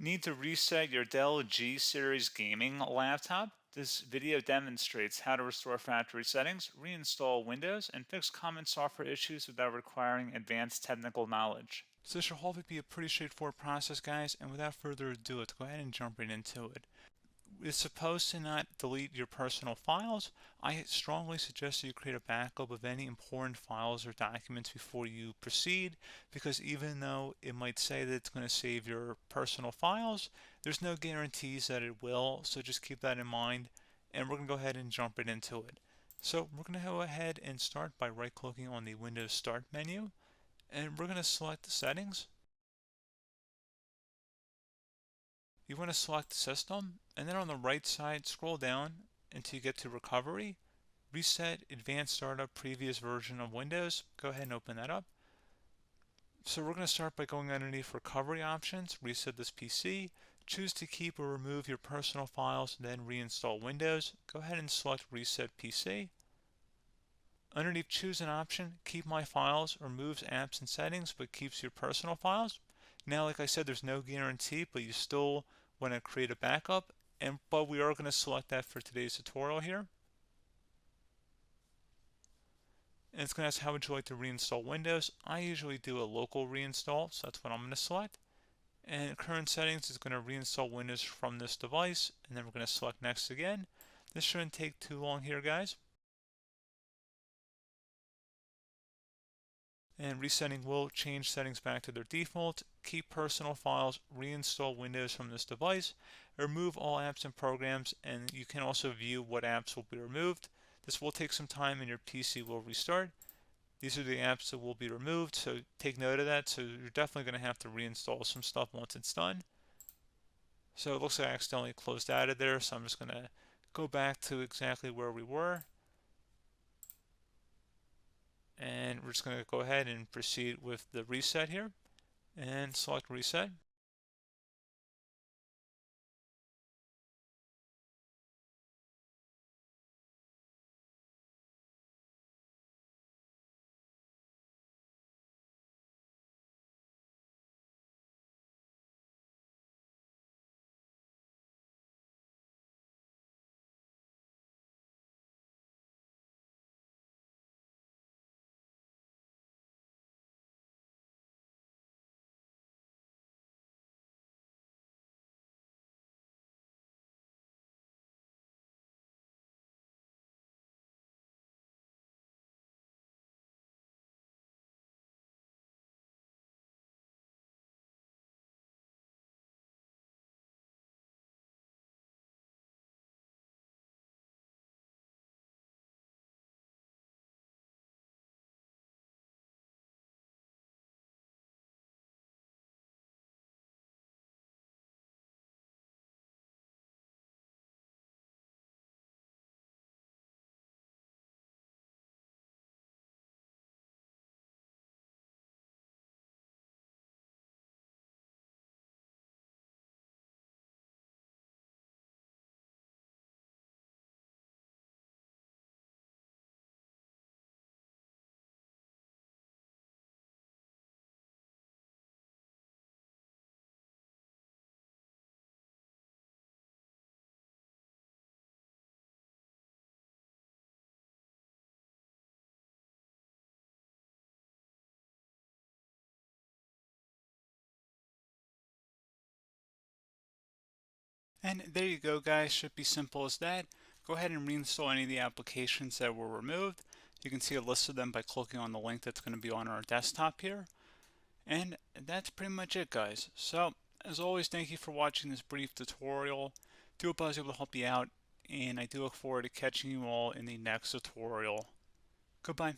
Need to reset your Dell G Series gaming laptop? This video demonstrates how to restore factory settings, reinstall Windows, and fix common software issues without requiring advanced technical knowledge. So this should hopefully be a pretty straightforward process, guys, and without further ado, let's go ahead and jump right into it. It's supposed to not delete your personal files. I strongly suggest that you create a backup of any important files or documents before you proceed, because even though it might say that it's going to save your personal files, there's no guarantees that it will, so just keep that in mind, and we're going to go ahead and jump right into it. So we're going to go ahead and start by right-clicking on the Windows Start menu, and we're going to select the settings. You want to select System, and then on the right side, scroll down until you get to Recovery. Reset Advanced Startup Previous Version of Windows. Go ahead and open that up. So we're going to start by going underneath Recovery Options, reset this PC. Choose to keep or remove your personal files, then reinstall Windows. Go ahead and select Reset PC. Underneath Choose an option, Keep My Files removes apps and settings but keeps your personal files. Now, like I said, there's no guarantee, but you still want to create a backup, but we are going to select that for today's tutorial here. And it's going to ask how would you like to reinstall Windows. I usually do a local reinstall, so that's what I'm going to select. And current settings is going to reinstall Windows from this device, and then we're going to select next again. This shouldn't take too long here, guys. And resetting will change settings back to their default, keep personal files, reinstall Windows from this device, remove all apps and programs, and you can also view what apps will be removed. This will take some time and your PC will restart. These are the apps that will be removed, so take note of that. So you're definitely going to have to reinstall some stuff once it's done. So it looks like I accidentally closed out of there, so I'm just going to go back to exactly where we were. And we're just going to go ahead and proceed with the reset here and select reset. And there you go, guys. Should be simple as that. Go ahead and reinstall any of the applications that were removed. You can see a list of them by clicking on the link that's going to be on our desktop here. And that's pretty much it, guys. So, as always, thank you for watching this brief tutorial. Do hope I was able to help you out, and I do look forward to catching you all in the next tutorial. Goodbye.